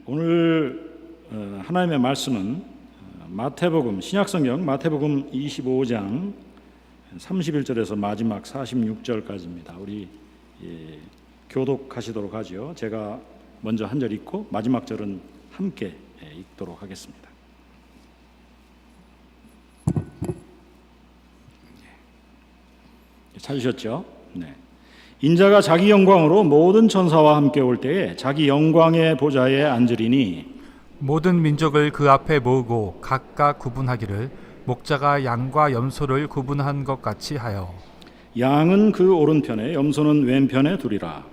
오늘 하나님의 말씀은 마태복음, 신약성경 마태복음 25장 31절에서 마지막 46절까지입니다. 우리 교독하시도록 하죠. 제가 먼저 한 절 읽고 마지막 절은 함께 읽도록 하겠습니다. 찾으셨죠? 네. 인자가 자기 영광으로 모든 천사와 함께 올 때에 자기 영광의 보좌에 앉으리니 모든 민족을 그 앞에 모으고 각각 구분하기를 목자가 양과 염소를 구분한 것 같이 하여 양은 그 오른편에 염소는 왼편에 두리라.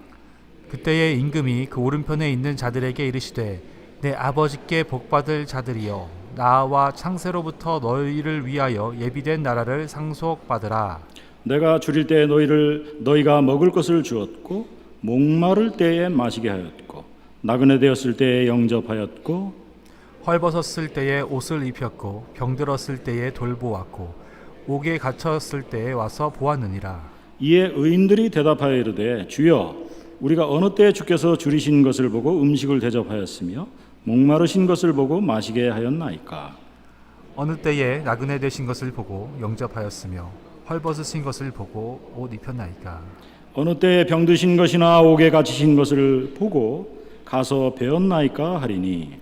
그때의 임금이 그 오른편에 있는 자들에게 이르시되 내 아버지께 복받을 자들이여 나와 창세로부터 너희를 위하여 예비된 나라를 상속받으라. 내가 줄일 때에 너희가 먹을 것을 주었고 목마를 때에 마시게 하였고 나그네 되었을 때에 영접하였고 헐벗었을 때에 옷을 입혔고 병들었을 때에 돌보았고 옥에 갇혔을 때에 와서 보았느니라. 이에 의인들이 대답하여 이르되 주여 우리가 어느 때에 주께서 줄이신 것을 보고 음식을 대접하였으며 목마르신 것을 보고 마시게 하였나이까. 어느 때에 나그네 되신 것을 보고 영접하였으며 헐벗으신 것을 보고 옷 입혔나이까. 어느 때에 병드신 것이나 옥에 갇히신 것을 보고 가서 배웠나이까 하리니.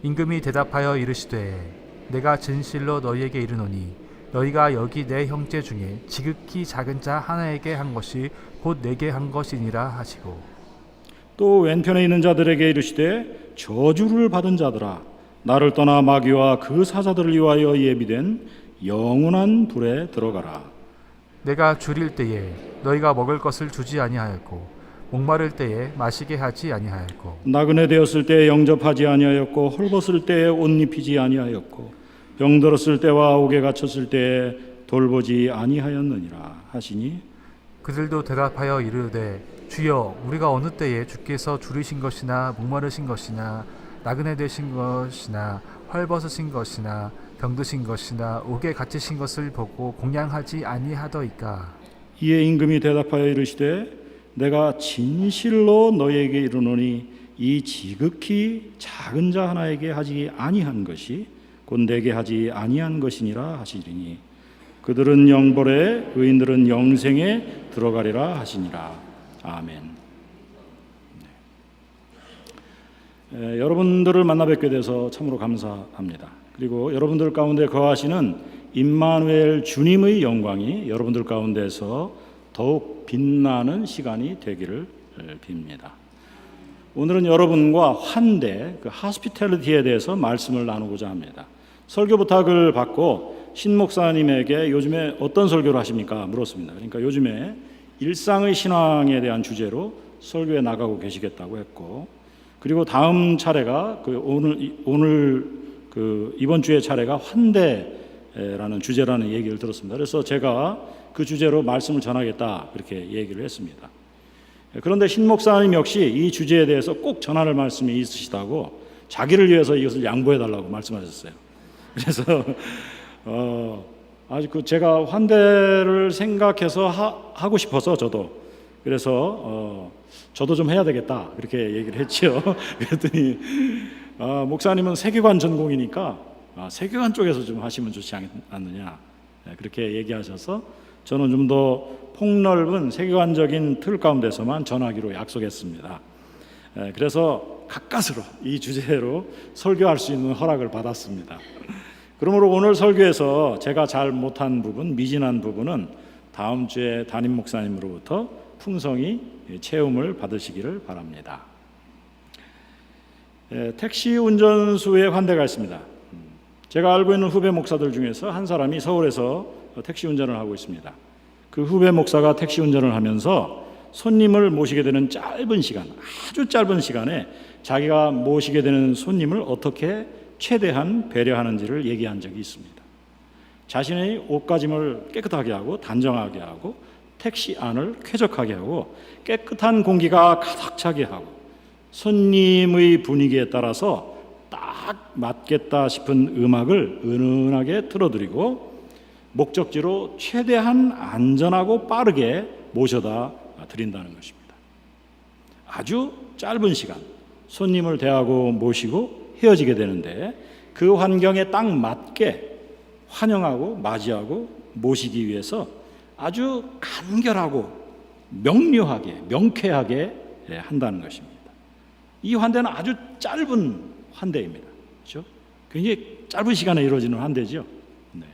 임금이 대답하여 이르시되 내가 진실로 너희에게 이르노니 너희가 여기 내 형제 중에 지극히 작은 자 하나에게 한 것이 곧 내게 한 것이니라 하시고 또 왼편에 있는 자들에게 이르시되 저주를 받은 자들아 나를 떠나 마귀와 그 사자들을 위하여 예비된 영원한 불에 들어가라. 내가 줄일 때에 너희가 먹을 것을 주지 아니하였고 목마를 때에 마시게 하지 아니하였고 나그네 되었을 때에 영접하지 아니하였고 헐벗을 때에 옷 입히지 아니하였고 병들었을 때와 옥에 갇혔을 때에 돌보지 아니하였느니라 하시니. 그들도 대답하여 이르되 주여 우리가 어느 때에 주께서 줄이신 것이나 목마르신 것이나 나그네 되신 것이나 헐벗으신 것이나 병드신 것이나 옥에 갇히신 것을 보고 공양하지 아니하더이까. 이에 임금이 대답하여 이르시되 내가 진실로 너희에게 이르노니 이 지극히 작은 자 하나에게 하지 아니한 것이 곧 내게 하지 아니한 것이니라 하시리니 그들은 영벌에 의인들은 영생에 들어가리라 하시니라. 아멘. 여러분들을 만나 뵙게 돼서 참으로 감사합니다. 그리고 여러분들 가운데 거하시는 임마누엘 주님의 영광이 여러분들 가운데서 더욱 빛나는 시간이 되기를 빕니다. 오늘은 여러분과 환대, 그 하스피탈리티에 대해서 말씀을 나누고자 합니다. 설교 부탁을 받고 신 목사님에게 요즘에 어떤 설교를 하십니까? 물었습니다. 그러니까 요즘에 일상의 신앙에 대한 주제로 설교에 나가고 계시겠다고 했고, 그리고 다음 차례가 오늘 이번 주의 차례가 환대라는 주제라는 얘기를 들었습니다. 그래서 제가 그 주제로 말씀을 전하겠다 그렇게 얘기를 했습니다. 그런데 신 목사님 역시 이 주제에 대해서 꼭 전할 말씀이 있으시다고 자기를 위해서 이것을 양보해달라고 말씀하셨어요. 그래서 아주 제가 환대를 생각해서 하고 싶어서 저도 그래서 저도 좀 해야 되겠다 그렇게 얘기를 했죠. 그랬더니 목사님은 세계관 전공이니까 세계관 쪽에서 좀 하시면 좋지 않느냐 그렇게 얘기하셔서 저는 좀 더 폭넓은 세계관적인 틀 가운데서만 전하기로 약속했습니다. 그래서 가까스로 이 주제로 설교할 수 있는 허락을 받았습니다. 그러므로 오늘 설교에서 제가 잘 못한 부분, 미진한 부분은 다음 주에 담임 목사님으로부터 풍성히 체험을 받으시기를 바랍니다. 택시 운전수의 환대가 있습니다. 제가 알고 있는 후배 목사들 중에서 한 사람이 서울에서 택시 운전을 하고 있습니다. 그 후배 목사가 택시 운전을 하면서 손님을 모시게 되는 짧은 시간, 아주 짧은 시간에 자기가 모시게 되는 손님을 어떻게 최대한 배려하는지를 얘기한 적이 있습니다. 자신의 옷가짐을 깨끗하게 하고 단정하게 하고 택시 안을 쾌적하게 하고 깨끗한 공기가 가득 차게 하고 손님의 분위기에 따라서 딱 맞겠다 싶은 음악을 은은하게 틀어드리고 목적지로 최대한 안전하고 빠르게 모셔다 드린다는 것입니다. 아주 짧은 시간, 손님을 대하고 모시고 헤어지게 되는데, 그 환경에 딱 맞게 환영하고 맞이하고 모시기 위해서 아주 간결하고 명료하게, 명쾌하게 한다는 것입니다. 이 환대는 아주 짧은 환대입니다. 그렇죠? 굉장히 짧은 시간에 이루어지는 환대죠. 네.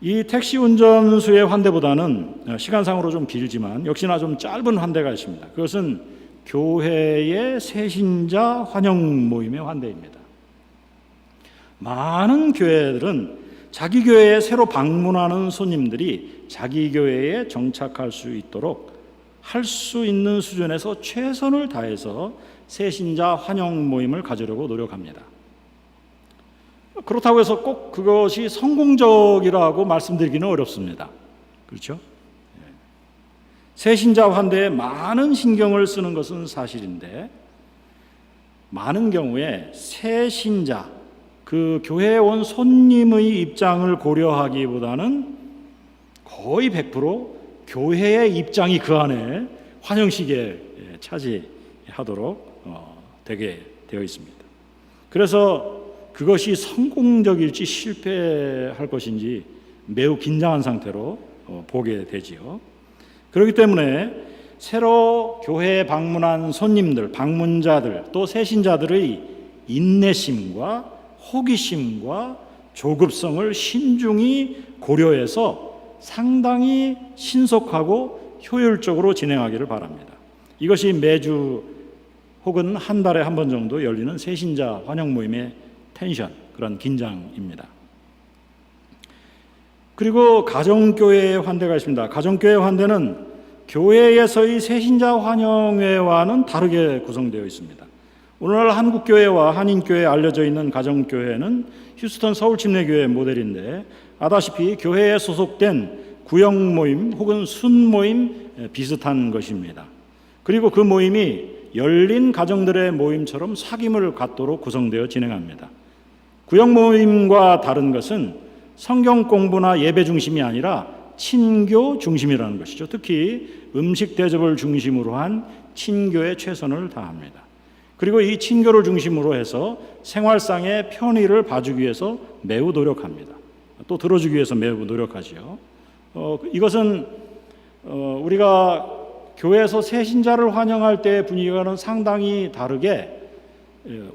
이 택시 운전수의 환대보다는 시간상으로 좀 길지만 역시나 좀 짧은 환대가 있습니다. 그것은 교회의 새신자 환영 모임의 환대입니다. 많은 교회들은 자기 교회에 새로 방문하는 손님들이 자기 교회에 정착할 수 있도록 할 수 있는 수준에서 최선을 다해서 새신자 환영 모임을 가지려고 노력합니다. 그렇다고 해서 꼭 그것이 성공적이라고 말씀드리기는 어렵습니다. 그렇죠? 새신자 환대에 많은 신경을 쓰는 것은 사실인데, 많은 경우에 새신자, 그 교회에 온 손님의 입장을 고려하기보다는 거의 100% 교회의 입장이 그 안에 환영식에 차지하도록 되게 되어 있습니다. 그래서 그것이 성공적일지 실패할 것인지 매우 긴장한 상태로 보게 되지요. 그렇기 때문에 새로 교회에 방문한 손님들, 방문자들, 또 새신자들의 인내심과 호기심과 조급성을 신중히 고려해서 상당히 신속하고 효율적으로 진행하기를 바랍니다. 이것이 매주 혹은 한 달에 한 번 정도 열리는 새신자 환영 모임의 텐션, 그런 긴장입니다. 그리고 가정교회의 환대가 있습니다. 가정교회 환대는 교회에서의 새신자 환영회와는 다르게 구성되어 있습니다. 오늘날 한국교회와 한인교회에 알려져 있는 가정교회는 휴스턴 서울침례교회 모델인데, 아다시피 교회에 소속된 구역 모임 혹은 순모임 비슷한 것입니다. 그리고 그 모임이 열린 가정들의 모임처럼 사귐을 갖도록 구성되어 진행합니다. 구역 모임과 다른 것은 성경 공부나 예배 중심이 아니라 친교 중심이라는 것이죠. 특히 음식 대접을 중심으로 한 친교에 최선을 다합니다. 그리고 이 친교를 중심으로 해서 생활상의 편의를 봐주기 위해서 매우 노력합니다. 또 들어주기 위해서 매우 노력하지요. 이것은 우리가 교회에서 새신자를 환영할 때의 분위기와는 상당히 다르게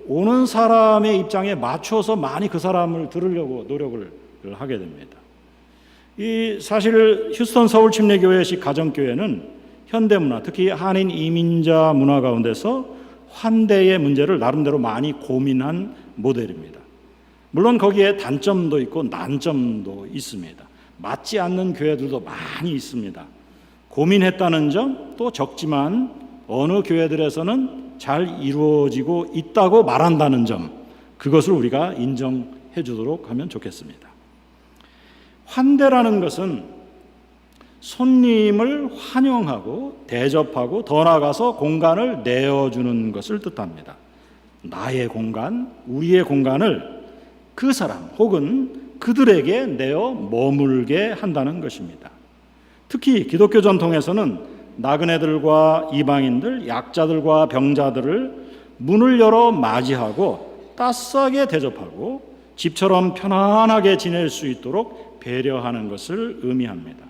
오는 사람의 입장에 맞춰서 많이 그 사람을 들으려고 노력을 하게 됩니다. 이 사실 휴스턴 서울침례교회식 가정교회는 현대문화, 특히 한인 이민자 문화 가운데서 환대의 문제를 나름대로 많이 고민한 모델입니다. 물론 거기에 단점도 있고 난점도 있습니다. 맞지 않는 교회들도 많이 있습니다. 고민했다는 점, 또 적지만 어느 교회들에서는 잘 이루어지고 있다고 말한다는 점, 그것을 우리가 인정해 주도록 하면 좋겠습니다. 환대라는 것은 손님을 환영하고 대접하고 더 나아가서 공간을 내어주는 것을 뜻합니다. 나의 공간, 우리의 공간을 그 사람 혹은 그들에게 내어 머물게 한다는 것입니다. 특히 기독교 전통에서는 나그네들과 이방인들, 약자들과 병자들을 문을 열어 맞이하고 따스하게 대접하고 집처럼 편안하게 지낼 수 있도록 배려하는 것을 의미합니다.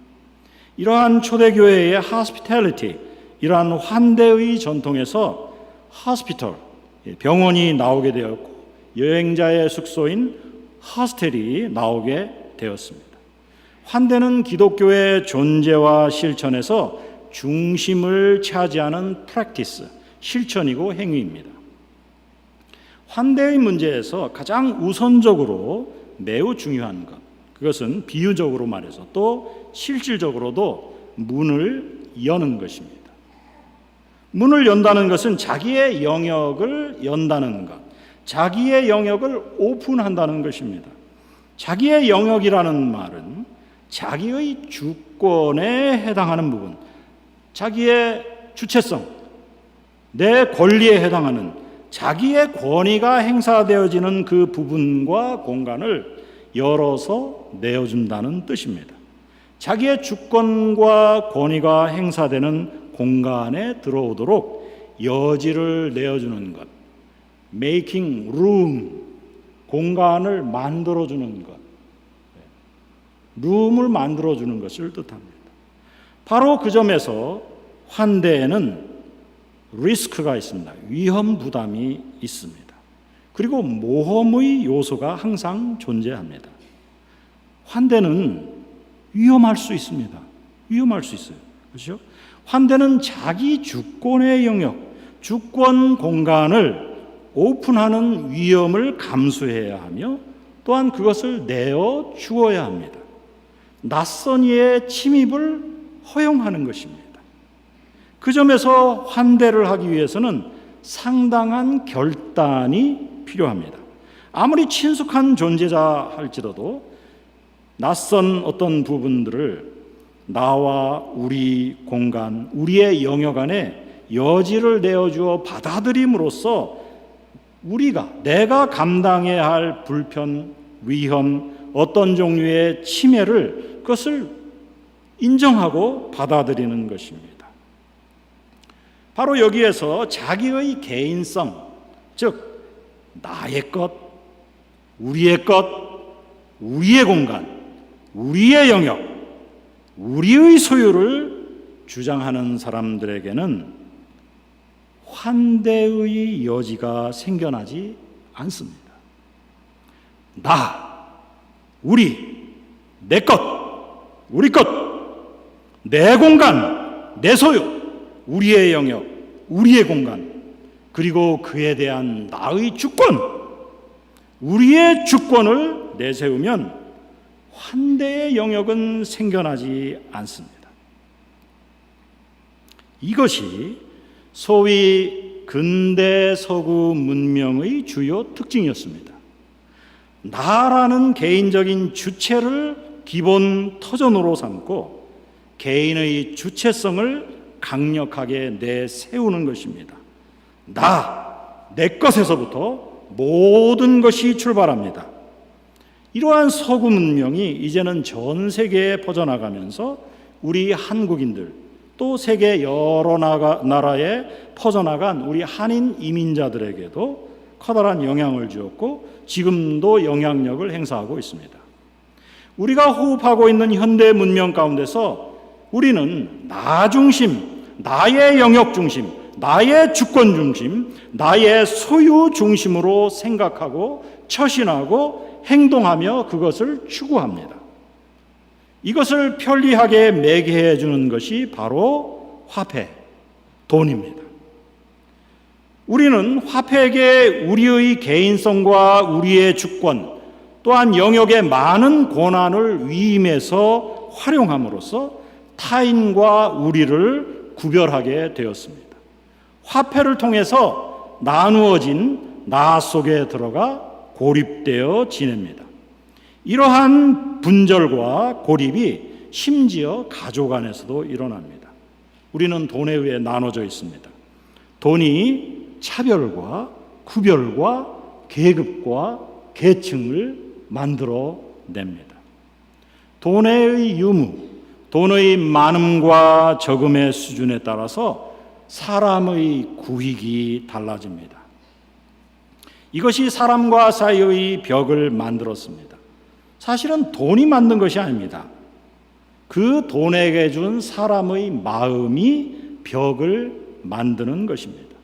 이러한 초대교회의 hospitality, 이러한 환대의 전통에서 hospital, 병원이 나오게 되었고 여행자의 숙소인 호스텔이 나오게 되었습니다. 환대는 기독교의 존재와 실천에서 중심을 차지하는 practice, 실천이고 행위입니다. 환대의 문제에서 가장 우선적으로 매우 중요한 것, 그것은 비유적으로 말해서 또 실질적으로도 문을 여는 것입니다. 문을 연다는 것은 자기의 영역을 연다는 것, 자기의 영역을 오픈한다는 것입니다. 자기의 영역이라는 말은 자기의 주권에 해당하는 부분, 자기의 주체성, 내 권리에 해당하는 자기의 권위가 행사되어지는 그 부분과 공간을 열어서 내어준다는 뜻입니다. 자기의 주권과 권위가 행사되는 공간에 들어오도록 여지를 내어주는 것, making room, 공간을 만들어주는 것, 룸을 만들어주는 것을 뜻합니다. 바로 그 점에서 환대에는 리스크가 있습니다. 위험 부담이 있습니다. 그리고 모험의 요소가 항상 존재합니다. 환대는 위험할 수 있습니다. 위험할 수 있어요. 그렇죠? 환대는 자기 주권의 영역, 주권 공간을 오픈하는 위험을 감수해야 하며 또한 그것을 내어 주어야 합니다. 낯선 이의 침입을 허용하는 것입니다. 그 점에서 환대를 하기 위해서는 상당한 결단이 필요합니다. 아무리 친숙한 존재자 할지라도 낯선 어떤 부분들을 나와 우리 공간, 우리의 영역 안에 여지를 내어주어 받아들임으로써 내가 감당해야 할 불편, 위험, 어떤 종류의 침해를 그것을 인정하고 받아들이는 것입니다. 바로 여기에서 자기의 개인성, 즉 나의 것, 우리의 것, 우리의 공간, 우리의 영역, 우리의 소유를 주장하는 사람들에게는 환대의 여지가 생겨나지 않습니다. 나, 우리, 내 것, 우리 것, 내 공간, 내 소유, 우리의 영역, 우리의 공간, 그리고 그에 대한 나의 주권, 우리의 주권을 내세우면 환대의 영역은 생겨나지 않습니다. 이것이 소위 근대 서구 문명의 주요 특징이었습니다. 나라는 개인적인 주체를 기본 터전으로 삼고 개인의 주체성을 강력하게 내세우는 것입니다. 내 것에서부터 모든 것이 출발합니다. 이러한 서구 문명이 이제는 전 세계에 퍼져나가면서 우리 한국인들 또 세계 여러 나라에 퍼져나간 우리 한인 이민자들에게도 커다란 영향을 주었고 지금도 영향력을 행사하고 있습니다. 우리가 호흡하고 있는 현대 문명 가운데서 우리는 나 중심, 나의 영역 중심, 나의 주권 중심, 나의 소유 중심으로 생각하고 처신하고 행동하며 그것을 추구합니다. 이것을 편리하게 매개해 주는 것이 바로 화폐, 돈입니다. 우리는 화폐에게 우리의 개인성과 우리의 주권 또한 영역의 많은 권한을 위임해서 활용함으로써 타인과 우리를 구별하게 되었습니다. 화폐를 통해서 나누어진 나 속에 들어가 고립되어 지냅니다. 이러한 분절과 고립이 심지어 가족 안에서도 일어납니다. 우리는 돈에 의해 나눠져 있습니다. 돈이 차별과 구별과 계급과 계층을 만들어냅니다. 돈의 유무, 돈의 많음과 적음의 수준에 따라서 사람의 구익이 달라집니다. 이것이 사람과 사이의 벽을 만들었습니다. 사실은 돈이 만든 것이 아닙니다. 그 돈에게 준 사람의 마음이 벽을 만드는 것입니다.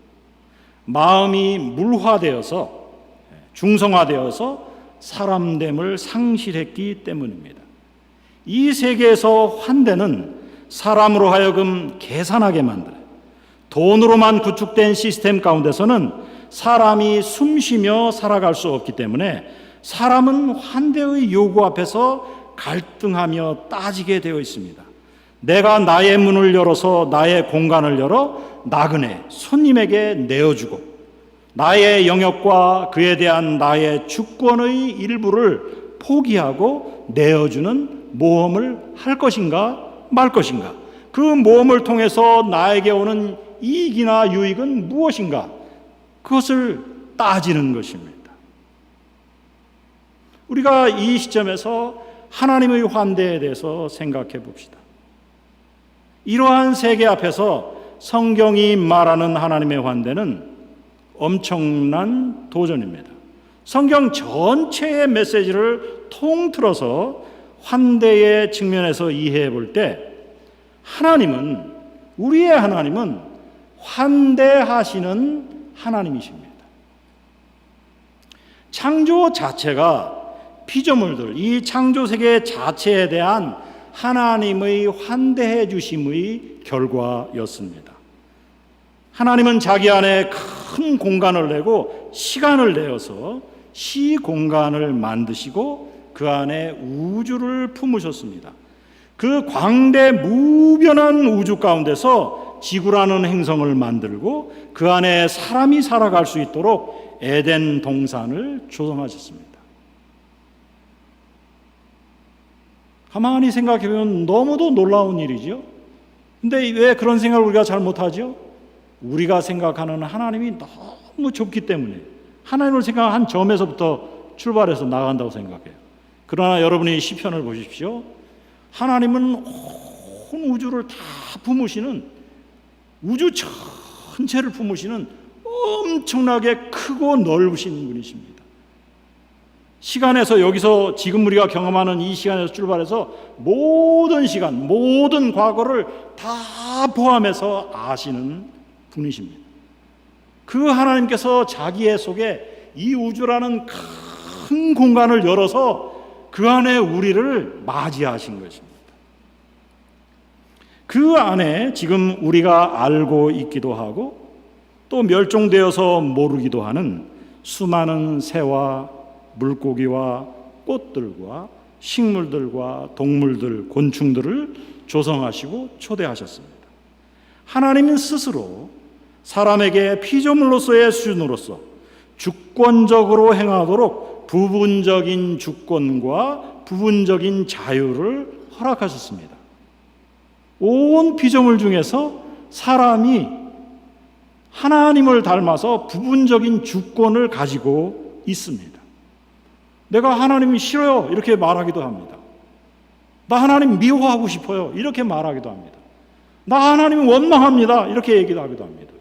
마음이 물화되어서 중성화되어서 사람됨을 상실했기 때문입니다. 이 세계에서 환대는 사람으로 하여금 계산하게 만들어요. 돈으로만 구축된 시스템 가운데서는 사람이 숨쉬며 살아갈 수 없기 때문에 사람은 환대의 요구 앞에서 갈등하며 따지게 되어 있습니다. 내가 나의 문을 열어서 나의 공간을 열어 나그네 손님에게 내어주고 나의 영역과 그에 대한 나의 주권의 일부를 포기하고 내어주는 모험을 할 것인가 말 것인가, 그 모험을 통해서 나에게 오는 이익이나 유익은 무엇인가, 그것을 따지는 것입니다. 우리가 이 시점에서 하나님의 환대에 대해서 생각해 봅시다. 이러한 세계 앞에서 성경이 말하는 하나님의 환대는 엄청난 도전입니다. 성경 전체의 메시지를 통틀어서 환대의 측면에서 이해해 볼 때 우리의 하나님은 환대하시는 하나님이십니다. 창조 자체가 피조물들, 이 창조 세계 자체에 대한 하나님의 환대해 주심의 결과였습니다. 하나님은 자기 안에 큰 공간을 내고 시간을 내어서 시공간을 만드시고 그 안에 우주를 품으셨습니다. 그 광대 무변한 우주 가운데서 지구라는 행성을 만들고 그 안에 사람이 살아갈 수 있도록 에덴 동산을 조성하셨습니다. 가만히 생각해보면 너무도 놀라운 일이죠. 근데 왜 그런 생각을 우리가 잘 못하죠? 우리가 생각하는 하나님이 너무 좁기 때문에 하나님을 생각한 점에서부터 출발해서 나간다고 생각해요. 그러나 여러분이 시편을 보십시오. 하나님은 온 우주를 다 품으시는, 우주 전체를 품으시는 엄청나게 크고 넓으신 분이십니다. 시간에서 여기서 지금 우리가 경험하는 이 시간에서 출발해서 모든 시간, 모든 과거를 다 포함해서 아시는 분이십니다. 그 하나님께서 자기의 속에 이 우주라는 큰 공간을 열어서 그 안에 우리를 맞이하신 것입니다. 그 안에 지금 우리가 알고 있기도 하고 또 멸종되어서 모르기도 하는 수많은 새와 물고기와 꽃들과 식물들과 동물들, 곤충들을 조성하시고 초대하셨습니다. 하나님은 스스로 사람에게 피조물로서의 수준으로서 주권적으로 행하도록 부분적인 주권과 부분적인 자유를 허락하셨습니다. 온 피조물 중에서 사람이 하나님을 닮아서 부분적인 주권을 가지고 있습니다. 내가 하나님이 싫어요 이렇게 말하기도 합니다. 나 하나님 미워하고 싶어요 이렇게 말하기도 합니다. 나 하나님 원망합니다 이렇게 얘기도 하기도 합니다.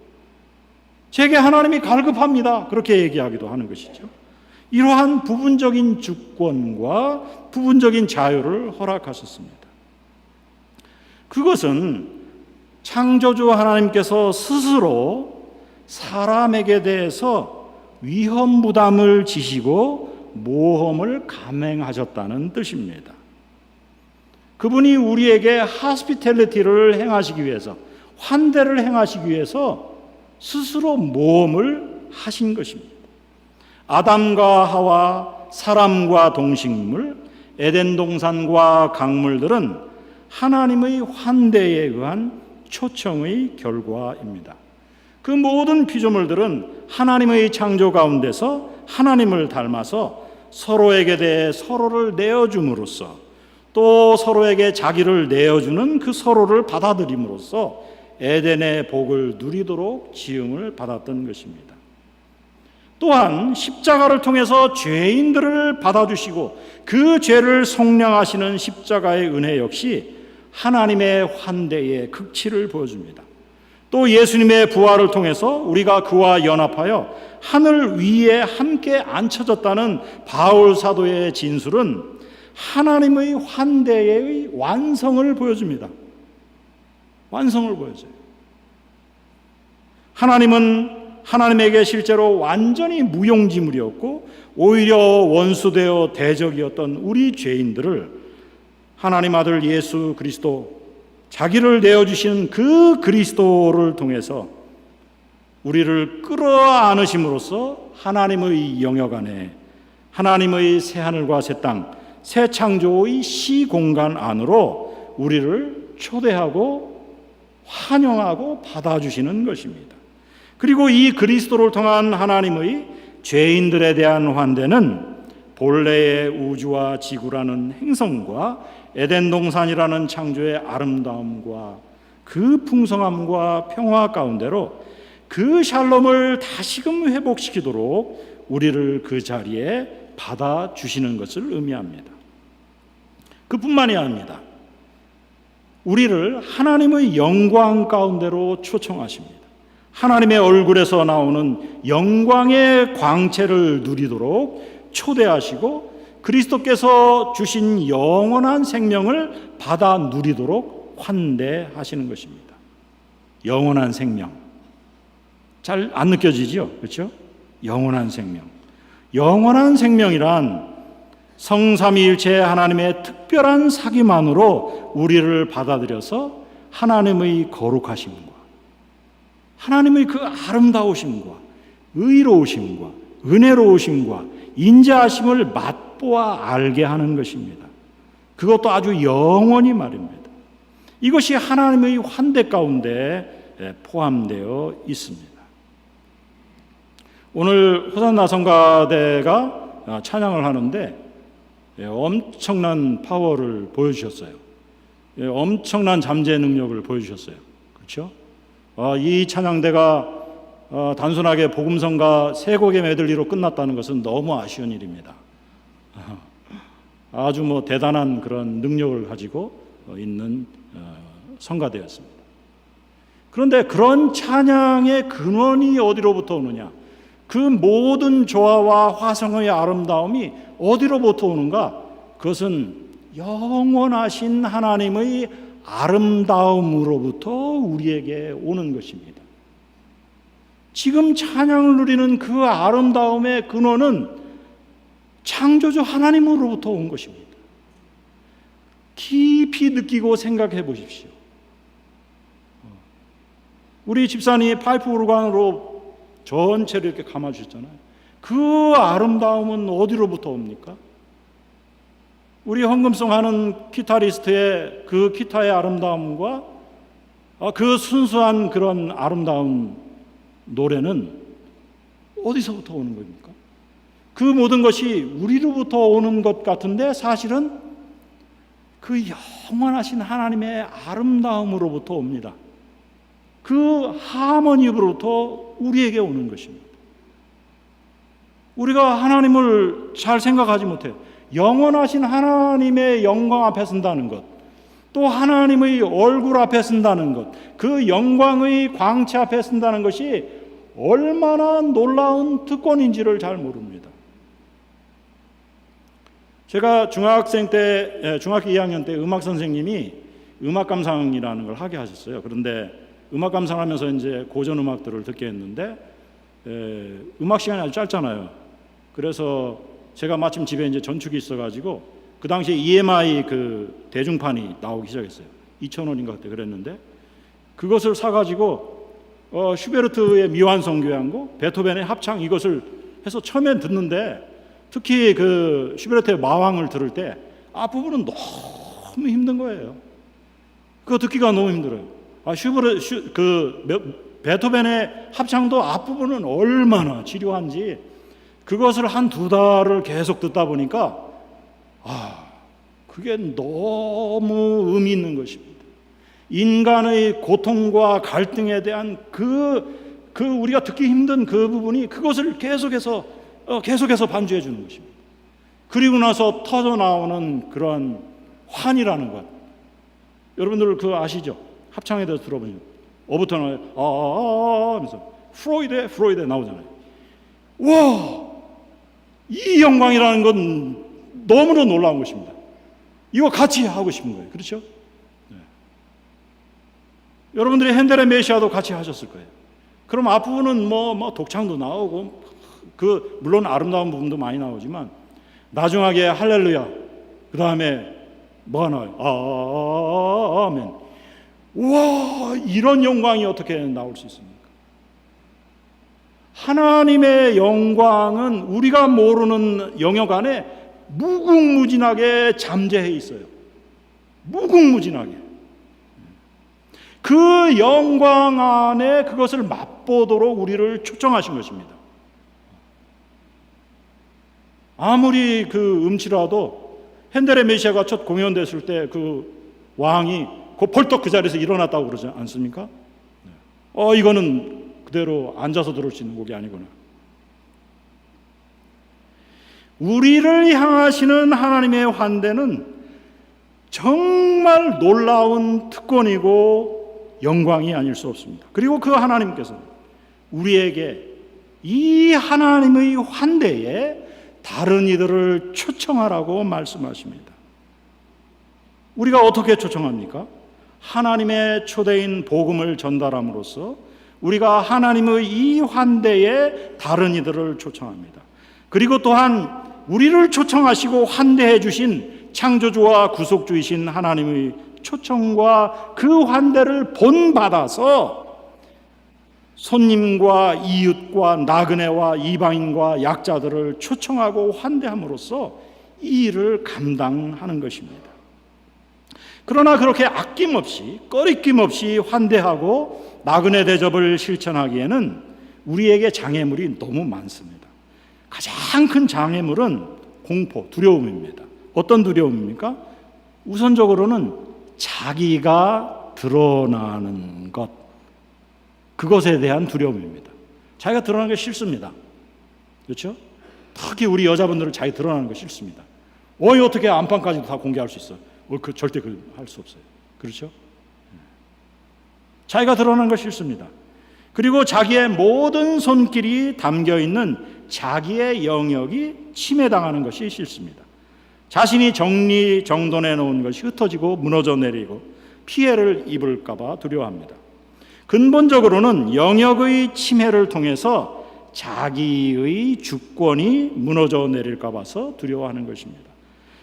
제게 하나님이 갈급합니다 그렇게 얘기하기도 하는 것이죠. 이러한 부분적인 주권과 부분적인 자유를 허락하셨습니다. 그것은 창조주 하나님께서 스스로 사람에게 대해서 위험 부담을 지시고 모험을 감행하셨다는 뜻입니다. 그분이 우리에게 하스피텔리티를 행하시기 위해서, 환대를 행하시기 위해서 스스로 모험을 하신 것입니다. 아담과 하와, 사람과 동식물, 에덴 동산과 강물들은 하나님의 환대에 의한 초청의 결과입니다. 그 모든 피조물들은 하나님의 창조 가운데서 하나님을 닮아서 서로에게 대해 서로를 내어줌으로써 또 서로에게 자기를 내어주는 그 서로를 받아들임으로써 에덴의 복을 누리도록 지음을 받았던 것입니다. 또한 십자가를 통해서 죄인들을 받아주시고 그 죄를 속량하시는 십자가의 은혜 역시 하나님의 환대의 극치를 보여줍니다. 또 예수님의 부활을 통해서 우리가 그와 연합하여 하늘 위에 함께 앉혀졌다는 바울 사도의 진술은 하나님의 환대의 완성을 보여줍니다. 완성을 보여줘요. 하나님은 하나님에게 실제로 완전히 무용지물이었고 오히려 원수되어 대적이었던 우리 죄인들을 하나님 아들 예수 그리스도, 자기를 내어주신 그 그리스도를 통해서 우리를 끌어안으심으로써 하나님의 영역 안에, 하나님의 새하늘과 새 땅, 새 창조의 시공간 안으로 우리를 초대하고 환영하고 받아주시는 것입니다. 그리고 이 그리스도를 통한 하나님의 죄인들에 대한 환대는 본래의 우주와 지구라는 행성과 에덴 동산이라는 창조의 아름다움과 그 풍성함과 평화 가운데로 그 샬롬을 다시금 회복시키도록 우리를 그 자리에 받아주시는 것을 의미합니다. 그뿐만이 아닙니다. 우리를 하나님의 영광 가운데로 초청하십니다. 하나님의 얼굴에서 나오는 영광의 광채를 누리도록 초대하시고 그리스도께서 주신 영원한 생명을 받아 누리도록 환대하시는 것입니다. 영원한 생명. 잘 안 느껴지죠? 그렇죠? 영원한 생명. 영원한 생명이란 성삼위일체 하나님의 특별한 사기만으로 우리를 받아들여서 하나님의 거룩하심과 하나님의 그 아름다우심과 의로우심과 은혜로우심과 인자하심을 맛보아 알게 하는 것입니다. 그것도 아주 영원히 말입니다. 이것이 하나님의 환대 가운데 포함되어 있습니다. 오늘 호산나 성가대가 찬양을 하는데 엄청난 파워를 보여주셨어요. 엄청난 잠재 능력을 보여주셨어요. 그렇죠? 이 찬양대가 단순하게 복음성가 세 곡의 메들리로 끝났다는 것은 너무 아쉬운 일입니다. 아주 대단한 그런 능력을 가지고 있는 성가대였습니다. 그런데 그런 찬양의 근원이 어디로부터 오느냐? 그 모든 조화와 화성의 아름다움이 어디로부터 오는가? 그것은 영원하신 하나님의 아름다움으로부터 우리에게 오는 것입니다. 지금 찬양을 누리는 그 아름다움의 근원은 창조주 하나님으로부터 온 것입니다. 깊이 느끼고 생각해 보십시오. 우리 집사님이 파이프 오르간으로 전체를 이렇게 감아주셨잖아요. 그 아름다움은 어디로부터 옵니까? 우리 헌금송 하는 기타리스트의 그 기타의 아름다움과 그 순수한 그런 아름다운 노래는 어디서부터 오는 겁니까? 그 모든 것이 우리로부터 오는 것 같은데 사실은 그 영원하신 하나님의 아름다움으로부터 옵니다. 그 하모니로부터 우리에게 오는 것입니다. 우리가 하나님을 잘 생각하지 못해요. 영원하신 하나님의 영광 앞에 선다는 것, 또 하나님의 얼굴 앞에 선다는 것, 그 영광의 광채 앞에 선다는 것이 얼마나 놀라운 특권인지를 잘 모릅니다. 제가 중학교 2학년 때 음악 선생님이 음악 감상이라는 걸 하게 하셨어요. 그런데 음악 감상하면서 이제 고전 음악들을 듣게 했는데 음악 시간이 아주 짧잖아요. 그래서 제가 마침 집에 이제 전축이 있어가지고 그 당시에 EMI 그 대중판이 나오기 시작했어요. 2,000원인가 그때 그랬는데 그것을 사가지고 슈베르트의 미완성교향곡, 베토벤의 합창 이것을 해서 처음엔 듣는데 특히 그 슈베르트의 마왕을 들을 때 앞부분은 너무 힘든 거예요. 그거 듣기가 너무 힘들어요. 베토벤의 합창도 앞부분은 얼마나 지루한지 그것을 한 2달을 계속 듣다 보니까 그게 너무 의미 있는 것입니다. 인간의 고통과 갈등에 대한 그 우리가 듣기 힘든 그 부분이 그것을 계속해서 반주해 주는 것입니다. 그리고 나서 터져 나오는 그런 환이라는 것, 여러분들 그거 아시죠? 합창에 대해서 들어보면 어부터 나와요. 하면서 프로이데 나오잖아요. 와, 이 영광이라는 건 너무나 놀라운 것입니다. 이거 같이 하고 싶은 거예요. 그렇죠? 네. 여러분들이 핸델의 메시아도 같이 하셨을 거예요. 그럼 앞부분은 독창도 나오고 물론 아름다운 부분도 많이 나오지만 나중하게 할렐루야, 그 다음에 뭐가 나와요? 아멘. 우와, 이런 영광이 어떻게 나올 수 있습니까? 하나님의 영광은 우리가 모르는 영역 안에 무궁무진하게 잠재해 있어요. 무궁무진하게. 그 영광 안에 그것을 맛보도록 우리를 초청하신 것입니다. 아무리 그 음치라도 핸델의 메시아가 첫 공연됐을 때 그 왕이 벌떡 그 자리에서 일어났다고 그러지 않습니까? 이거는 그대로 앉아서 들을 수 있는 곡이 아니구나. 우리를 향하시는 하나님의 환대는 정말 놀라운 특권이고 영광이 아닐 수 없습니다. 그리고 그 하나님께서는 우리에게 이 하나님의 환대에 다른 이들을 초청하라고 말씀하십니다. 우리가 어떻게 초청합니까? 하나님의 초대인 복음을 전달함으로써 우리가 하나님의 이 환대에 다른 이들을 초청합니다. 그리고 또한 우리를 초청하시고 환대해 주신 창조주와 구속주이신 하나님의 초청과 그 환대를 본받아서 손님과 이웃과 나그네와 이방인과 약자들을 초청하고 환대함으로써 이 일을 감당하는 것입니다. 그러나 그렇게 아낌없이 꺼리낌 없이 환대하고 나그네 대접을 실천하기에는 우리에게 장애물이 너무 많습니다. 가장 큰 장애물은 공포, 두려움입니다. 어떤 두려움입니까? 우선적으로는 자기가 드러나는 것, 그것에 대한 두려움입니다. 자기가 드러나는 게 싫습니다. 그렇죠? 특히 우리 여자분들은 자기 드러나는 거 싫습니다. 어떻게 안방까지도 다 공개할 수 있어? 절대 할 수 없어요. 그렇죠? 자기가 드러나는 거 싫습니다. 그리고 자기의 모든 손길이 담겨있는 자기의 영역이 침해당하는 것이 싫습니다. 자신이 정리정돈해 놓은 것이 흩어지고 무너져 내리고 피해를 입을까 봐 두려워합니다. 근본적으로는 영역의 침해를 통해서 자기의 주권이 무너져 내릴까 봐서 두려워하는 것입니다.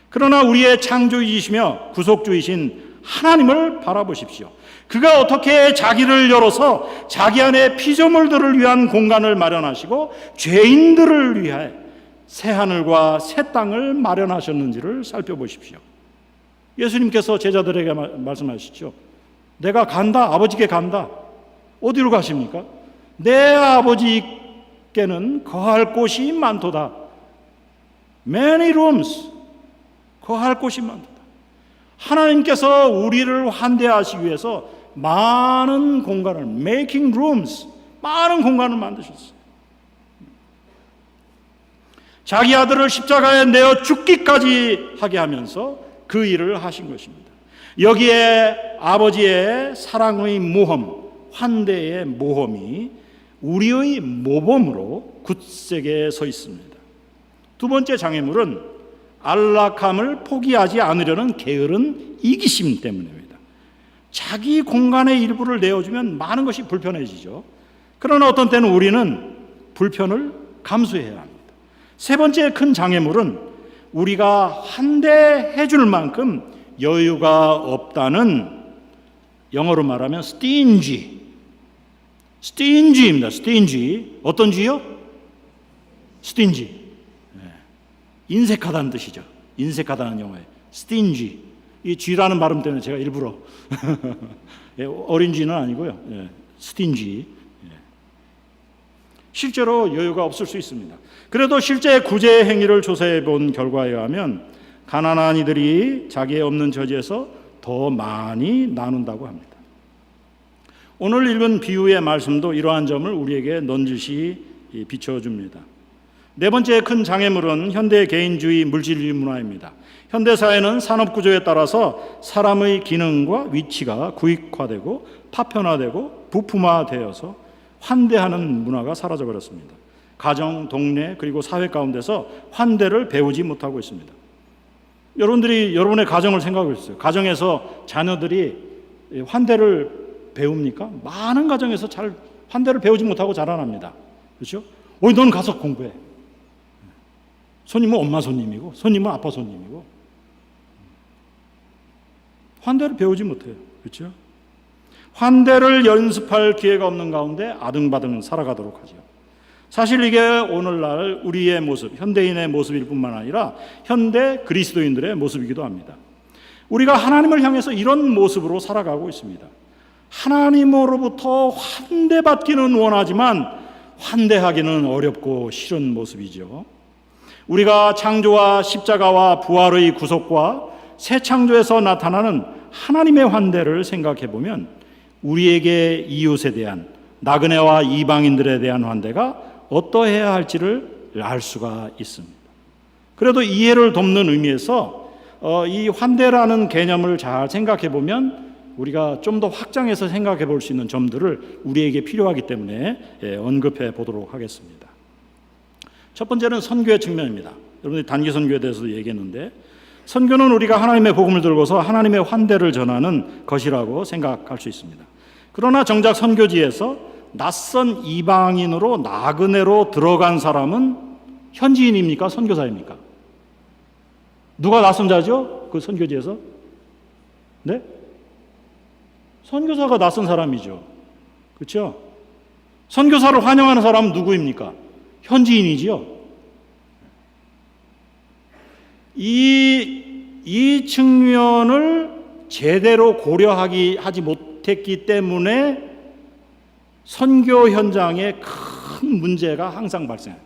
그러나 우리의 창조주이시며 구속주이신 하나님을 바라보십시오. 그가 어떻게 자기를 열어서 자기 안에 피조물들을 위한 공간을 마련하시고 죄인들을 위해 새 하늘과 새 땅을 마련하셨는지를 살펴보십시오. 예수님께서 제자들에게 말씀하시죠. 내가 간다, 아버지께 간다. 어디로 가십니까? 내 아버지께는 거할 곳이 많도다. Many rooms. 거할 곳이 많도다. 하나님께서 우리를 환대하시기 위해서 많은 공간을, making rooms, 많은 공간을 만드셨어요. 자기 아들을 십자가에 내어 죽기까지 하게 하면서 그 일을 하신 것입니다. 여기에 아버지의 사랑의 모험, 환대의 모험이 우리의 모범으로 굳세게 서 있습니다. 두 번째 장애물은 안락함을 포기하지 않으려는 게으른 이기심 때문입니다. 자기 공간의 일부를 내어주면 많은 것이 불편해지죠. 그러나 어떤 때는 우리는 불편을 감수해야 합니다. 세 번째 큰 장애물은 우리가 환대해 줄 만큼 여유가 없다는, 영어로 말하면 stingy입니다. stingy. 어떤 쥐요? stingy. 인색하다는 뜻이죠. 인색하다는 영어에 stingy. 이 쥐라는 발음 때문에 제가 일부러 어린 쥐는 아니고요. stingy. 실제로 여유가 없을 수 있습니다. 그래도 실제 구제 행위를 조사해 본 결과에 의하면 가난한 이들이 자기의 없는 처지에서 더 많이 나눈다고 합니다. 오늘 읽은 비유의 말씀도 이러한 점을 우리에게 넌지시 비춰줍니다. 네 번째 큰 장애물은 현대 개인주의 물질주의 문화입니다. 현대사회는 산업구조에 따라서 사람의 기능과 위치가 구익화되고 파편화되고 부품화되어서 환대하는 문화가 사라져버렸습니다. 가정, 동네 그리고 사회 가운데서 환대를 배우지 못하고 있습니다. 여러분들이 여러분의 가정을 생각해 보세요. 가정에서 자녀들이 환대를 배웁니까? 많은 가정에서 잘 환대를 배우지 못하고 자라납니다. 그렇죠? 넌 가서 공부해. 손님은 엄마 손님이고 손님은 아빠 손님이고 환대를 배우지 못해요. 그렇죠? 환대를 연습할 기회가 없는 가운데 아등바등 살아가도록 하죠. 사실 이게 오늘날 우리의 모습, 현대인의 모습일 뿐만 아니라 현대 그리스도인들의 모습이기도 합니다. 우리가 하나님을 향해서 이런 모습으로 살아가고 있습니다. 하나님으로부터 환대받기는 원하지만 환대하기는 어렵고 싫은 모습이죠. 우리가 창조와 십자가와 부활의 구속과 새 창조에서 나타나는 하나님의 환대를 생각해 보면 우리에게 이웃에 대한, 나그네와 이방인들에 대한 환대가 어떠해야 할지를 알 수가 있습니다. 그래도 이해를 돕는 의미에서 이 환대라는 개념을 잘 생각해 보면 우리가 좀 더 확장해서 생각해 볼 수 있는 점들을 우리에게 필요하기 때문에 언급해 보도록 하겠습니다. 첫 번째는 선교의 측면입니다. 여러분들이 단기 선교에 대해서도 얘기했는데, 선교는 우리가 하나님의 복음을 들고서 하나님의 환대를 전하는 것이라고 생각할 수 있습니다. 그러나 정작 선교지에서 낯선 이방인으로 나그네로 들어간 사람은 현지인입니까? 선교사입니까? 누가 낯선 자죠? 그 선교지에서? 네? 선교사가 낯선 사람이죠. 그렇죠? 선교사를 환영하는 사람은 누구입니까? 현지인이지요. 이 측면을 제대로 하지 못했기 때문에 선교 현장에 큰 문제가 항상 발생해요.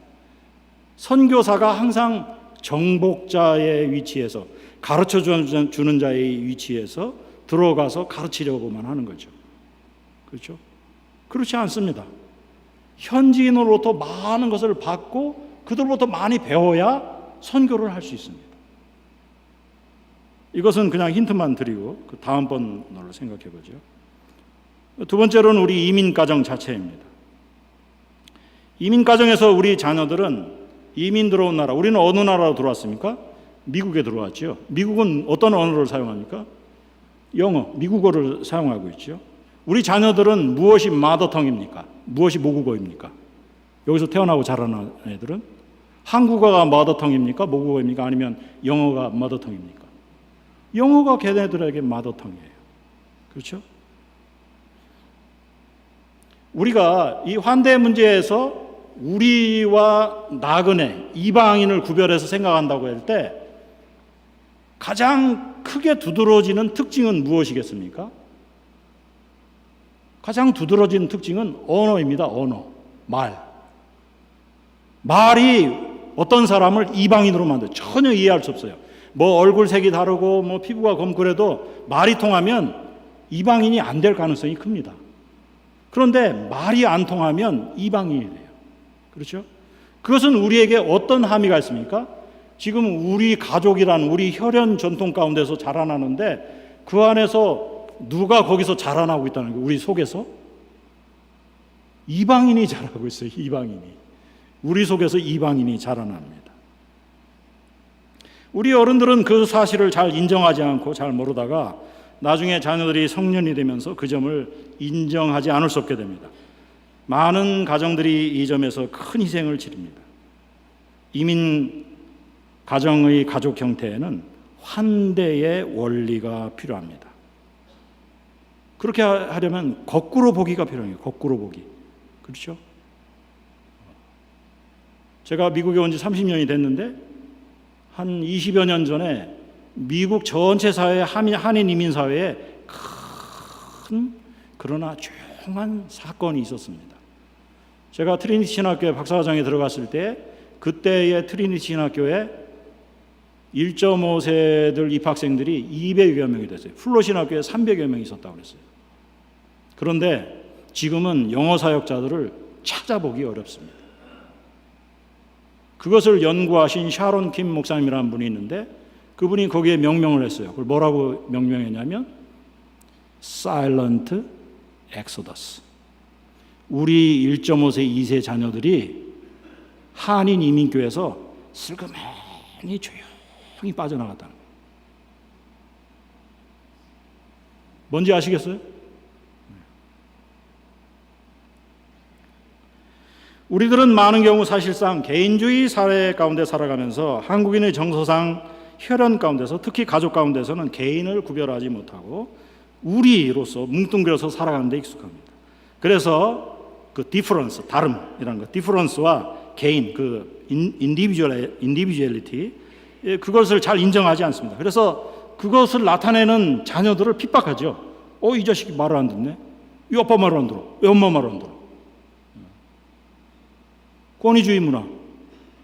선교사가 항상 정복자의 위치에서, 가르쳐 주는 자의 위치에서 들어가서 가르치려고만 하는 거죠. 그렇죠? 그렇지 않습니다. 현지인으로부터 많은 것을 받고 그들로부터 많이 배워야 선교를 할 수 있습니다. 이것은 그냥 힌트만 드리고 그 다음번으로 생각해 보죠. 두 번째로는 우리 이민 가정 자체입니다. 이민 가정에서 우리 자녀들은 이민 들어온 나라, 우리는 어느 나라로 들어왔습니까? 미국에 들어왔죠. 미국은 어떤 언어를 사용합니까? 영어, 미국어를 사용하고 있죠. 우리 자녀들은 무엇이 마더텅입니까? 무엇이 모국어입니까? 여기서 태어나고 자라는 애들은 한국어가 마더텅입니까? 모국어입니까? 아니면 영어가 마더텅입니까? 영어가 걔네들에게 마더텅이에요. 그렇죠? 우리가 이 환대 문제에서 우리와 나그네, 이방인을 구별해서 생각한다고 할 때 가장 크게 두드러지는 특징은 무엇이겠습니까? 가장 두드러지는 특징은 언어입니다. 언어, 말이 어떤 사람을 이방인으로 만들어요. 전혀 이해할 수 없어요. 뭐 얼굴색이 다르고 뭐 피부가 검그래도 말이 통하면 이방인이 안 될 가능성이 큽니다. 그런데 말이 안 통하면 이방인이 돼요. 그렇죠? 그것은 우리에게 어떤 함의가 있습니까? 지금 우리 가족이란 우리 혈연 전통 가운데서 자라나는데 그 안에서 누가 거기서 자라나고 있다는 거예요. 우리 속에서 이방인이 자라고 있어요. 이방인이. 우리 속에서 이방인이 자라납니다. 우리 어른들은 그 사실을 잘 인정하지 않고 잘 모르다가 나중에 자녀들이 성년이 되면서 그 점을 인정하지 않을 수 없게 됩니다. 많은 가정들이 이 점에서 큰 희생을 치릅니다. 이민 가정의 가족 형태에는 환대의 원리가 필요합니다. 그렇게 하려면 거꾸로 보기가 필요해요. 거꾸로 보기. 그렇죠? 제가 미국에 온 지 30년이 됐는데 한 20여 년 전에 미국 전체 사회, 한인 이민 사회에 큰 그러나 조용한 사건이 있었습니다. 제가 트리니티 신학교에 박사과정에 들어갔을 때 그때의 트리니티 신학교에 1.5세들 입학생들이 200여 명이 됐어요. 플로 신학교에 300여 명이 있었다고 그랬어요. 그런데 지금은 영어 사역자들을 찾아보기 어렵습니다. 그것을 연구하신 샤론 킴 목사님이라는 분이 있는데 그분이 거기에 명명을 했어요. 그걸 뭐라고 명명했냐면 Silent Exodus. 우리 1.5세, 2세 자녀들이 한인 이민교회에서 슬그머니 조용히 빠져나갔다는 거예요. 뭔지 아시겠어요? 우리들은 많은 경우 사실상 개인주의 사회 가운데 살아가면서 한국인의 정서상 혈연 가운데서 특히 가족 가운데서는 개인을 구별하지 못하고 우리로서 뭉뚱그려서 살아가는 데 익숙합니다. 그래서 그 디퍼런스, 다름이라는 거, 디퍼런스와 개인, 그 인디비주얼리티, 그것을 잘 인정하지 않습니다. 그래서 그것을 나타내는 자녀들을 핍박하죠. 이 자식이 말을 안 듣네. 이 아빠 말을 안 들어. 이 엄마 말을 안 들어. 권위주의 문화.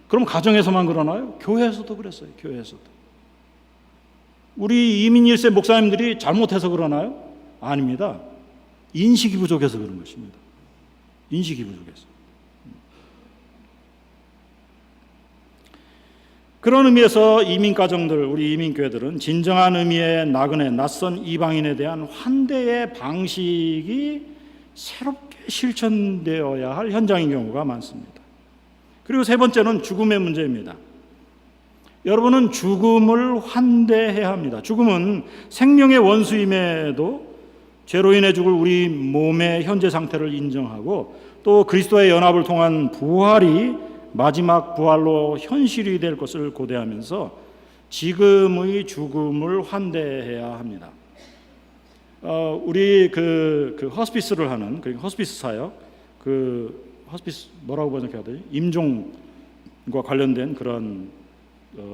그럼 가정에서만 그러나요? 교회에서도 그랬어요. 교회에서도. 우리 이민 1세 목사님들이 잘못해서 그러나요? 아닙니다. 인식이 부족해서 그런 것입니다. 인식이 부족해서. 그런 의미에서 이민가정들, 우리 이민교회들은 진정한 의미의 나그네, 낯선 이방인에 대한 환대의 방식이 새롭게 실천되어야 할 현장인 경우가 많습니다. 그리고 세 번째는 죽음의 문제입니다. 여러분은 죽음을 환대해야 합니다. 죽음은 생명의 원수임에도 죄로 인해 죽을 우리 몸의 현재 상태를 인정하고 또 그리스도의 연합을 통한 부활이 마지막 부활로 현실이 될 것을 고대하면서 지금의 죽음을 환대해야 합니다. 우리 그 호스피스를 하는 그 호스피스 사역, 그 호스피스 뭐라고 번역해야 되지? 임종과 관련된 그런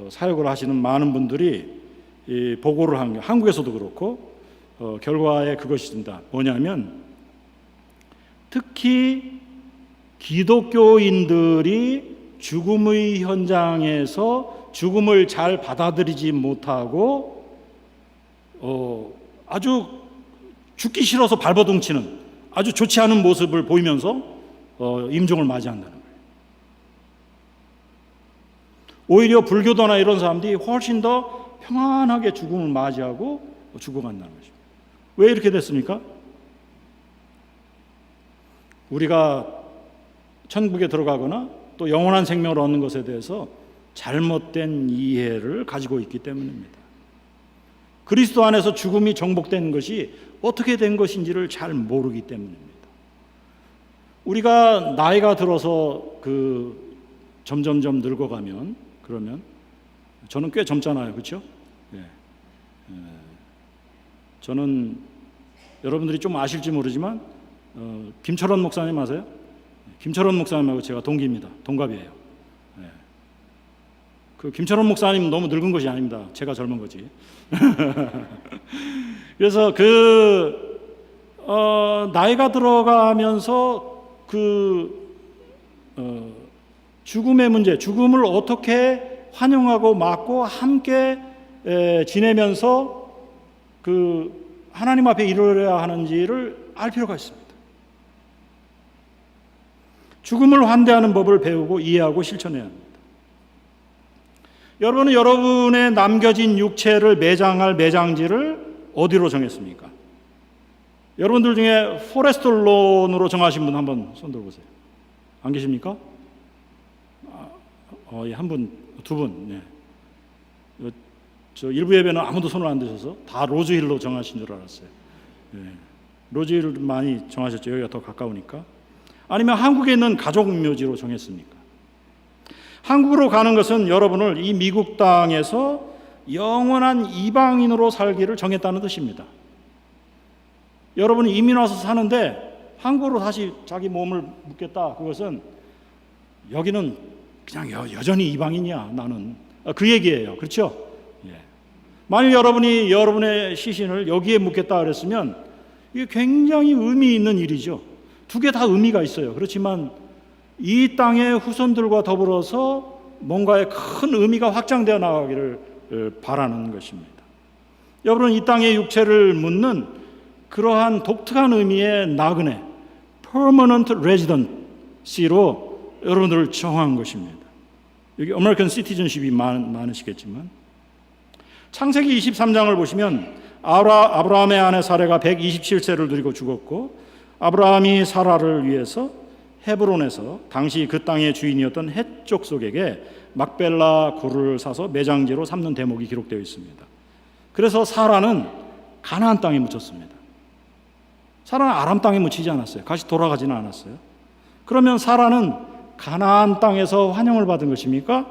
사역을 하시는 많은 분들이 이 보고를 한 게 한국에서도 그렇고 결과에 그것이 된다. 뭐냐면 특히 기독교인들이 죽음의 현장에서 죽음을 잘 받아들이지 못하고 아주 죽기 싫어서 발버둥치는 아주 좋지 않은 모습을 보이면서 임종을 맞이한다는 거예요. 오히려 불교도나 이런 사람들이 훨씬 더 평안하게 죽음을 맞이하고 죽어간다는 것입니다. 왜 이렇게 됐습니까? 우리가 천국에 들어가거나 또 영원한 생명을 얻는 것에 대해서 잘못된 이해를 가지고 있기 때문입니다. 그리스도 안에서 죽음이 정복된 것이 어떻게 된 것인지를 잘 모르기 때문입니다. 우리가 나이가 들어서 점점점 늙어가면 그러면 저는 꽤 젊잖아요, 그렇죠? 저는 여러분들이 좀 아실지 모르지만 김철원 목사님 아세요? 김철원 목사님하고 제가 동기입니다. 동갑이에요. 그 김철원 목사님 너무 늙은 것이 아닙니다. 제가 젊은 거지. 그래서 나이가 들어가면서 죽음의 문제, 죽음을 어떻게 환영하고 맞고 함께 지내면서 하나님 앞에 이르러야 하는지를 알 필요가 있습니다. 죽음을 환대하는 법을 배우고 이해하고 실천해야 합니다. 여러분은 여러분의 남겨진 육체를 매장할 매장지를 어디로 정했습니까? 여러분들 중에 포레스트 론으로 정하신 분 한번 손 들어보세요. 안 계십니까? 한 분, 두 분. 네. 저 일부 예배는 아무도 손을 안 드셔서 다 로즈힐로 정하신 줄 알았어요. 네. 로즈힐 많이 정하셨죠. 여기가 더 가까우니까. 아니면 한국에 있는 가족묘지로 정했습니까? 한국으로 가는 것은 여러분을 이 미국 땅에서 영원한 이방인으로 살기를 정했다는 뜻입니다. 여러분이 이민 와서 사는데 한국으로 다시 자기 몸을 묻겠다. 그것은 여기는 그냥 여전히 이방인이야 나는. 그 얘기예요. 그렇죠? 예. 만일 여러분이 여러분의 시신을 여기에 묻겠다 그랬으면 이게 굉장히 의미 있는 일이죠. 두 개 다 의미가 있어요. 그렇지만 이 땅의 후손들과 더불어서 뭔가의 큰 의미가 확장되어 나가기를 바라는 것입니다. 여러분은 이 땅의 육체를 묻는 그러한 독특한 의미의 나그네, permanent residency로 여러분들을 정한 것입니다. 여기 American citizenship이 많으시겠지만 창세기 23장을 보시면 아브라함의 아내 사레가 127세를 누리고 죽었고 아브라함이 사라를 위해서 헤브론에서 당시 그 땅의 주인이었던 헷 족속에게 막벨라 굴을 사서 매장지로 삼는 대목이 기록되어 있습니다. 그래서 사라는 가나안 땅에 묻혔습니다. 사라는 아람 땅에 묻히지 않았어요. 다시 돌아가지는 않았어요. 그러면 사라는 가나안 땅에서 환영을 받은 것입니까?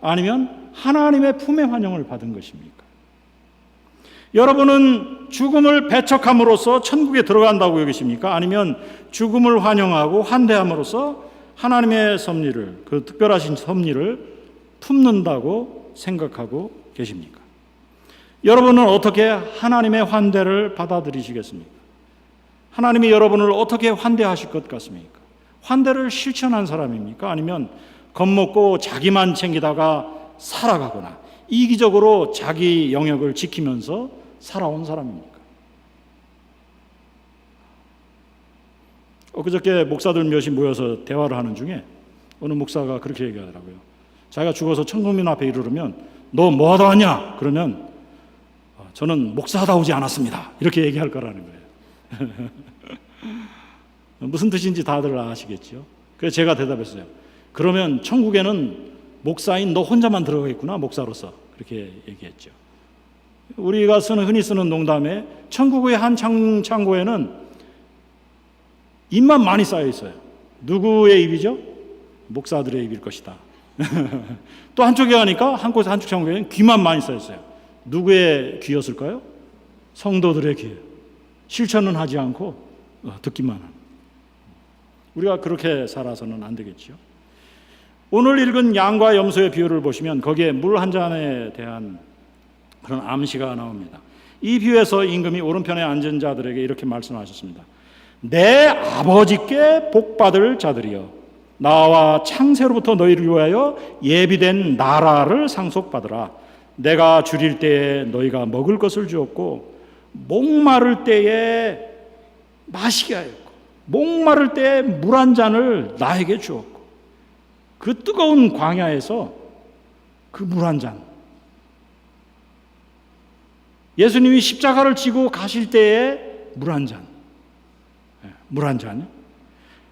아니면 하나님의 품에 환영을 받은 것입니까? 여러분은 죽음을 배척함으로써 천국에 들어간다고 여기십니까? 아니면 죽음을 환영하고 환대함으로써 하나님의 섭리를, 그 특별하신 섭리를 품는다고 생각하고 계십니까? 여러분은 어떻게 하나님의 환대를 받아들이시겠습니까? 하나님이 여러분을 어떻게 환대하실 것 같습니까? 환대를 실천한 사람입니까? 아니면 겁먹고 자기만 챙기다가 살아가거나 이기적으로 자기 영역을 지키면서 살아온 사람입니까? 엊그저께 목사들 몇이 모여서 대화를 하는 중에 어느 목사가 그렇게 얘기하더라고요. 자기가 죽어서 천국민 앞에 이르르면 너 뭐하다 왔냐? 그러면 저는 목사하다 오지 않았습니다. 이렇게 얘기할 거라는 거예요. 무슨 뜻인지 다들 아시겠죠? 그래서 제가 대답했어요. 그러면 천국에는 목사인 너 혼자만 들어가겠구나, 목사로서. 그렇게 얘기했죠. 우리가 흔히 쓰는 농담에 천국의 한 창고에는 입만 많이 쌓여 있어요. 누구의 입이죠? 목사들의 입일 것이다. 또 한쪽에 가니까 한쪽 창고에는 귀만 많이 쌓여 있어요. 누구의 귀였을까요? 성도들의 귀. 실천은 하지 않고 듣기만 하는. 우리가 그렇게 살아서는 안 되겠죠. 오늘 읽은 양과 염소의 비유를 보시면 거기에 물 한 잔에 대한 그런 암시가 나옵니다. 이 비유에서 임금이 오른편에 앉은 자들에게 이렇게 말씀하셨습니다. 내 아버지께 복받을 자들이여, 나와 창세로부터 너희를 위하여 예비된 나라를 상속받으라. 내가 줄일 때에 너희가 먹을 것을 주었고, 목마를 때에 마시게 하였고, 목마를 때에 물 한 잔을 나에게 주었고, 그 뜨거운 광야에서 그 물 한 잔, 예수님이 십자가를 지고 가실 때에 물 한 잔, 물 한 잔,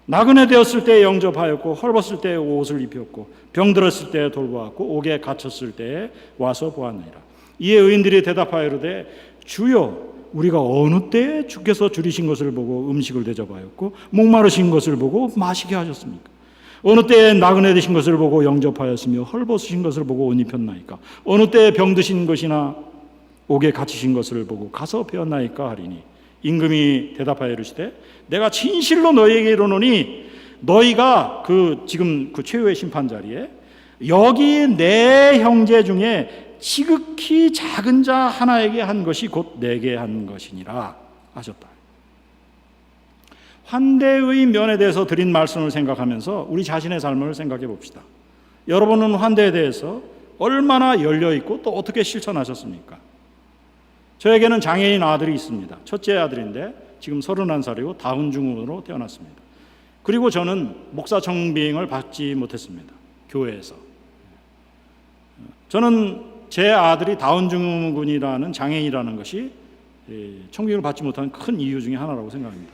나그네 되었을 때 영접하였고, 헐벗을 때 옷을 입혔고, 병들었을 때 돌보았고, 옥에 갇혔을 때 와서 보았느니라. 이에 의인들이 대답하여 이르되 주여, 우리가 어느 때에 주께서 줄이신 것을 보고 음식을 대접하였고 목마르신 것을 보고 마시게 하셨습니까? 어느 때에 나그네 되신 것을 보고 영접하였으며 헐벗으신 것을 보고 옷 입혔나이까? 어느 때에 병드신 것이나 옥에 갇히신 것을 보고 가서 배웠나이까 하리니, 임금이 대답하여 이르시되 내가 진실로 너희에게 이르노니 너희가 지금 최후의 심판 자리에 여기 내 형제 중에 지극히 작은 자 하나에게 한 것이 곧 내게 한 것이니라 하셨다. 환대의 면에 대해서 드린 말씀을 생각하면서 우리 자신의 삶을 생각해 봅시다. 여러분은 환대에 대해서 얼마나 열려 있고 또 어떻게 실천하셨습니까? 저에게는 장애인 아들이 있습니다. 첫째 아들인데 지금 31살이고 다운증후군으로 태어났습니다. 그리고 저는 목사 청빙을 받지 못했습니다. 교회에서. 저는 제 아들이 다운증후군이라는 장애인이라는 것이 청빙을 받지 못한 큰 이유 중에 하나라고 생각합니다.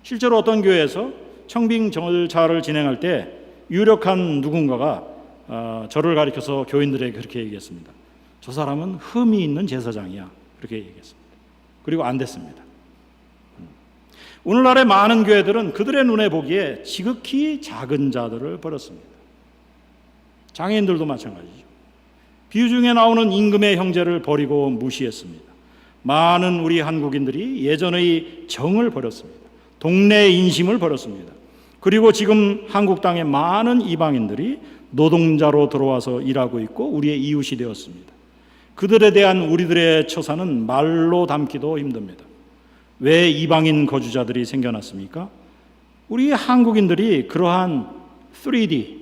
실제로 어떤 교회에서 청빙 절차를 진행할 때 유력한 누군가가 저를 가리켜서 교인들에게 그렇게 얘기했습니다. 저 사람은 흠이 있는 제사장이야. 그렇게 얘기했습니다. 그리고 안 됐습니다. 오늘날의 많은 교회들은 그들의 눈에 보기에 지극히 작은 자들을 버렸습니다. 장애인들도 마찬가지죠. 비유 중에 나오는 임금의 형제를 버리고 무시했습니다. 많은 우리 한국인들이 예전의 정을 버렸습니다. 동네 인심을 버렸습니다. 그리고 지금 한국 땅에 많은 이방인들이 노동자로 들어와서 일하고 있고 우리의 이웃이 되었습니다. 그들에 대한 우리들의 처사는 말로 담기도 힘듭니다. 왜 이방인 거주자들이 생겨났습니까? 우리 한국인들이 그러한 3D,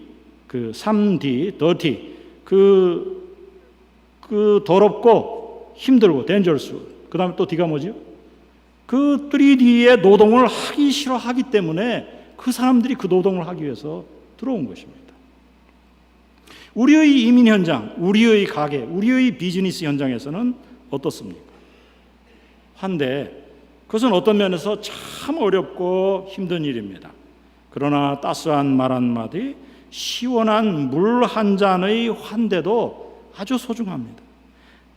3D, dirty, 더럽고 힘들고 dangerous, 그 다음에 또 D가 뭐죠? 그 3D의 노동을 하기 싫어하기 때문에 그 사람들이 그 노동을 하기 위해서 들어온 것입니다. 우리의 이민 현장, 우리의 가게, 우리의 비즈니스 현장에서는 어떻습니까? 한데 그것은 어떤 면에서 참 어렵고 힘든 일입니다. 그러나 따스한 말 한마디, 시원한 물 한 잔의 환대도 아주 소중합니다.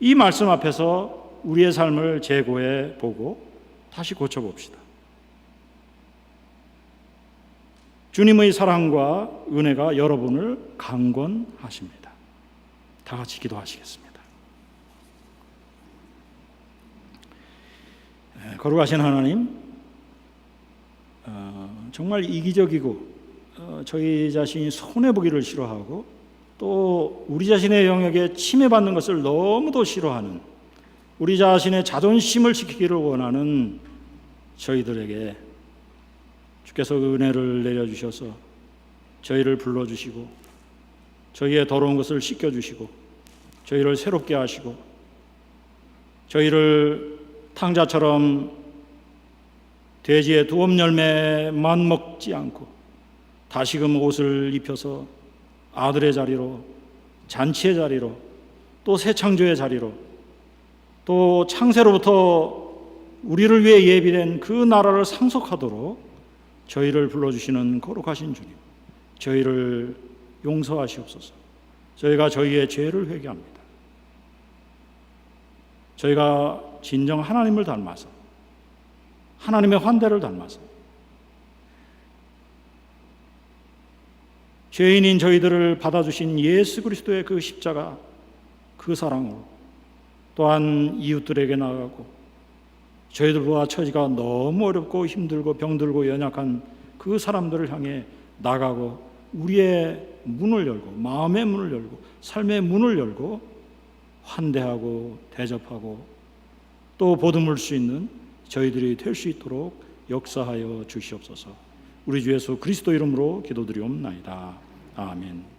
이 말씀 앞에서 우리의 삶을 재고해 보고 다시 고쳐봅시다. 주님의 사랑과 은혜가 여러분을 강권하십니다. 다 같이 기도하시겠습니다. 거룩하신 하나님, 정말 이기적이고 저희 자신이 손해보기를 싫어하고 또 우리 자신의 영역에 침해받는 것을 너무도 싫어하는, 우리 자신의 자존심을 지키기를 원하는 저희들에게 주께서 은혜를 내려주셔서 저희를 불러주시고 저희의 더러운 것을 씻겨주시고 저희를 새롭게 하시고 저희를 탕자처럼 돼지의 두엄 열매만 먹지 않고 다시금 옷을 입혀서 아들의 자리로 잔치의 자리로, 또 새 창조의 자리로, 또 창세로부터 우리를 위해 예비된 그 나라를 상속하도록 저희를 불러주시는 거룩하신 주님, 저희를 용서하시옵소서. 저희가 저희의 죄를 회개합니다. 저희가 진정 하나님을 닮아서, 하나님의 환대를 닮아서 죄인인 저희들을 받아주신 예수 그리스도의 그 십자가, 그 사랑으로 또한 이웃들에게 나아가고, 저희들과 처지가 너무 어렵고 힘들고 병들고 연약한 그 사람들을 향해 나가고 우리의 문을 열고, 마음의 문을 열고, 삶의 문을 열고 환대하고 대접하고 또 보듬을 수 있는 저희들이 될 수 있도록 역사하여 주시옵소서. 우리 주 예수 그리스도 이름으로 기도드리옵나이다. 아멘.